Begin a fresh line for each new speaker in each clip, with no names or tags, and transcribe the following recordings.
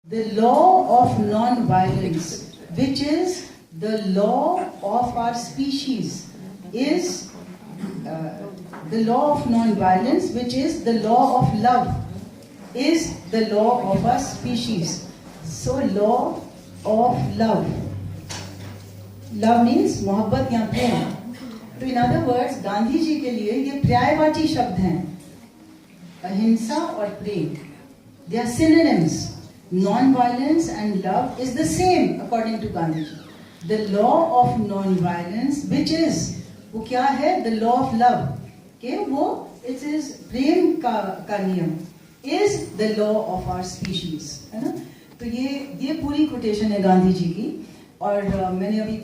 The law of non-violence, which is the law of our species, is the law of non-violence, which is the law of love, is the law of our species. So, law of love. Love means मोहब्बत या प्रेम. तो in other words, Gandhi ji के लिए ये पर्यायवाची शब्द हैं, अहिंसा और प्रेम. They are synonyms. Non-violence and love is the same according to Gandhi ji. The law of non-violence, which is वो क्या है? The law of love. के वो it is प्रेम का नियम is the law of our species. है ना? तो ये पूरी कोटेशन है गांधी जी की. और मैंने अभी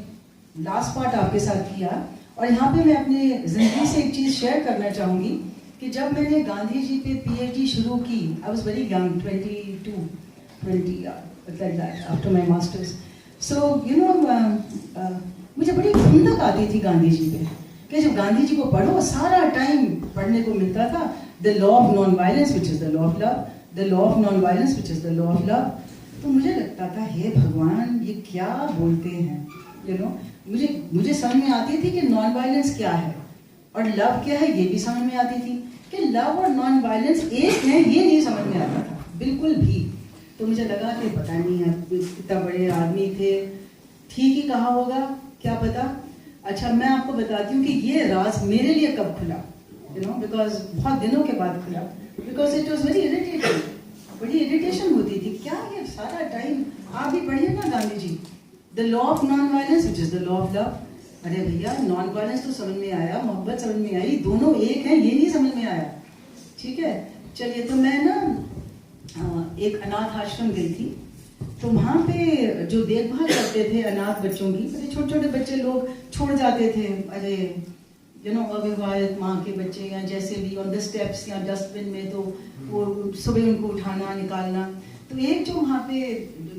लास्ट पार्ट आपके साथ किया. और यहाँ पे मैं अपने जिंदगी से एक चीज शेयर करना चाहूंगी कि जब मैंने गांधी जी पे पीएचडी शुरू की, I was very young, 20 like that after my masters. So you know मुझे बड़ी खुंदक आती थी गांधी जी पे कि जब गांधी जी को पढ़ो सारा टाइम पढ़ने को मिलता था. The law of non-violence, which is the law of love, the law of non-violence, which is the law of love. तो मुझे लगता था हे भगवान ये क्या बोलते हैं, you know. मुझे समझ में आती थी कि नॉन वायलेंस क्या है और लव क्या है, ये भी समझ में आती थी. कि लव और नॉन वायलेंस एक है, ये नहीं समझ में आता था बिल्कुल भी. तो मुझे लगा कि पता नहीं है, इतना बड़े आदमी थे, ठीक ही कहा होगा, क्या पता. अच्छा मैं आपको बताती हूँ कि ये राज मेरे लिए कब खुला, you know, because बहुत दिनों के बाद खुला. Because it was very irritating. बड़ी इरिटेशन होती थी, क्या ये सारा टाइम. आप भी पढ़िए ना Gandhi ji, The law of non-violence, which is the law of love. अरे भैया नॉन वायलेंस तो समझ में आया, मोहब्बत समझ में आई, दोनों एक हैं, ये नहीं समझ में आया. ठीक है, चलिए. तो मैं ना एक अनाथ आश्रम गई थी. तो वहाँ पे जो देखभाल करते थे अनाथ बच्चों की, अरे छोटे छोटे बच्चे लोग छोड़ जाते थे, अरे यू नो अविवाहित माँ के बच्चे या जैसे भी ऑन द स्टेप्स या डस्टबिन में, तो वो सुबह उनको उठाना निकालना. तो एक जो वहाँ पे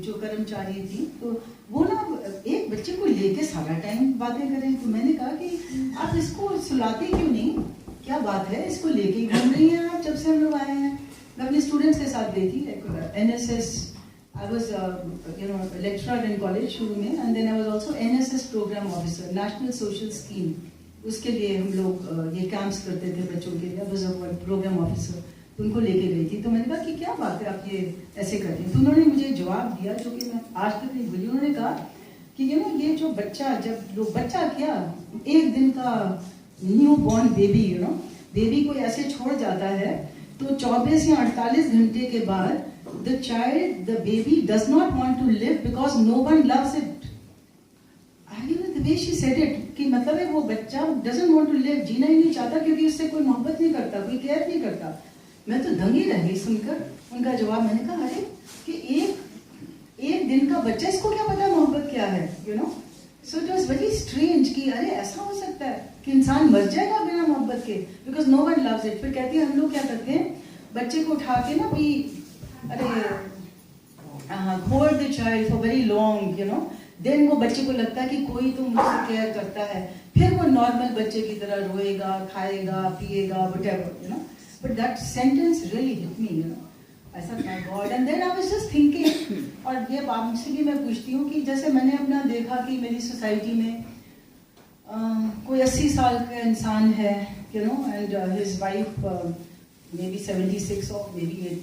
जो कर्मचारी थी, तो वो ना एक बच्चे को लेके सारा टाइम बातें करें. तो मैंने कहा कि आप इसको सुलाते क्यों नहीं, क्या बात है, इसको लेके घूम रही हैं आप जब से हम लोग आए हैं. मैं अपने स्टूडेंट्स के साथ गई थी, NSS. I was you know lecturer in college शुरू में, and then I was also NSS programme officer, national social scheme. उसके लिए हम लोग ये कैंप्स करते थे बच्चों के लिए. I was a programme officer. उनको लेके गई थी. तो मैंने कहा कि क्या बात है आप ये ऐसे करते हैं. तो उन्होंने मुझे जवाब दिया जो कि मैं आज तक नहीं भूली. उन्होंने कहा कि यू नो ये जो बच्चा, जब लोग बच्चा क्या एक दिन का new born baby, you know baby को ऐसे छोड़ जाता है, तो 24 या 48 घंटे के बाद the child, the baby does not want to live because no one loves it. You know the way she said it, कि मतलब है वो बच्चा डजंट वांट टू लिव, जीना ही नहीं चाहता क्योंकि उससे कोई मोहब्बत नहीं करता, कोई केयर नहीं करता. मैं तो दंगी रह गई सुनकर उनका जवाब. मैंने कहा अरे कि एक दिन का बच्चा, इसको क्या पता मोहब्बत क्या है, you know. So it was very strange कि अरे ऐसा हो सकता है कि इंसान मर जाएगा बिना मोहब्बत के, because no one loves it. फिर कहती है हम लोग क्या करते हैं, बच्चे को उठा के ना भी अरे hold the child for very long, you know. Then वो बच्चे को लगता है कि कोई तो मुझसे केयर करता है, फिर वो नॉर्मल बच्चे की तरह रोएगा, खाएगा, पिएगा, whatever, you no. But that sentence really hit me, you know. I thought, my God. And then I was just thinking, और ये आपसे भी मैं पूछती हूँ कि जैसे मैंने अपना देखा कि मेरी सोसाइटी में कोई 80 साल का इंसान है, you know, and his wife maybe 76 or maybe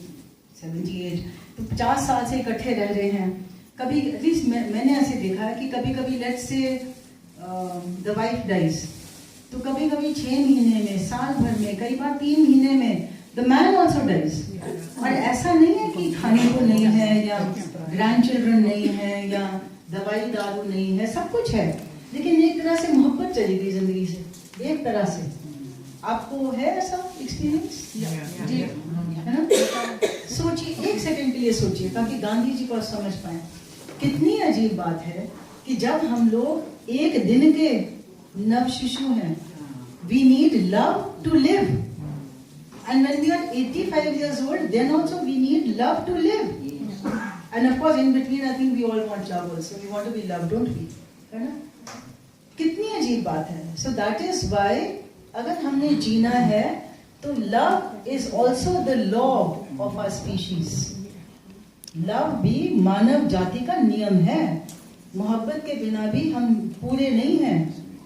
78. तो 50 साल से इकट्ठे रह रहे हैं. कभी एटलीस्ट मैंने ऐसे देखा है कि कभी कभी let's say the wife dies, तो कभी कभी 6 महीने में, साल भर में, कई बार 3 महीने में द मैन ऑल्सो डाइज. और ऐसा नहीं है कि खाने को नहीं है या ग्रैंड चिल्ड्रन नहीं है या दवाई दारू नहीं है, सब कुछ है, लेकिन एक तरह से मोहब्बत चली गई जिंदगी से, एक तरह से. आपको है ऐसा एक्सपीरियंस? जी है ना. सोचिए, एक सेकंड के लिए सोचिए ताकि गांधी जी को समझ पाए. कितनी अजीब बात है कि जब हम लोग एक दिन के नव शिशु हैं, we need love to live, and when we are 85 years old, then also we need love to live. And of course in between I think we all want love also. We want to be loved, don't we? है ना. कितनी अजीब बात है. So that is why अगर हमने जीना है तो love is also the law of our species. Love भी मानव जाति का नियम है। मोहब्बत के बिना भी हम पूरे नहीं हैं,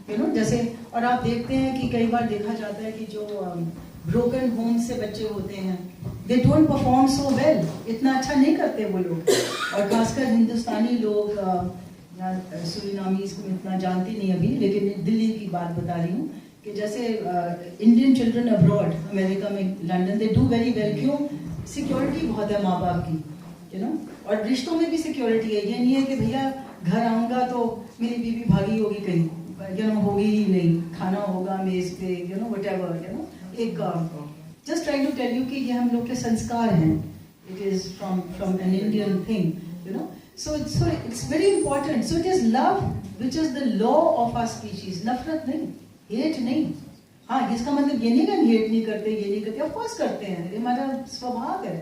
यू नो। जैसे और आप देखते हैं कि कई बार देखा जाता है कि जो ब्रोकन होम से बच्चे होते हैं, they don't perform so well, इतना अच्छा नहीं करते वो लोग। और खासकर हिंदुस्तानी लोग, सुरीनामीज को इतना जानती नहीं अभी, लेकिन दिल्ली की बात बता रही हूँ कि जैसे इंडियन चिल्ड्रन अब्रॉड, अमेरिका में, London, they do very well. क्यों? सिक्योरिटी बहुत है माँ बाप की, यू नो। और रिश्तों में भी सिक्योरिटी है। ये नहीं है कि भैया घर आऊँगा तो मेरी बीवी भागी होगी कहीं, यू नो, होगी ही नहीं, खाना होगा मेज पे, you know, whatever, you know. एक just trying to tell you कि ये हम लोग के संस्कार हैं। It is from an Indian thing, you know. So it's very important. So it is love which is the law of our species. नफरत नहीं, हेट नहीं। हाँ, इसका मतलब ये नहीं कि हम हेट नहीं करते, ये नहीं करते, ऑफ कोर्स करते हैं, ये हमारा स्वभाव है,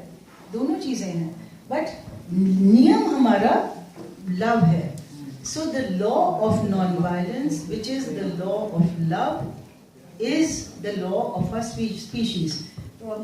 दोनों चीजें हैं। बट नियम हमारा लव है। So the law of non-violence, which is the law of love, is the law of our species. तो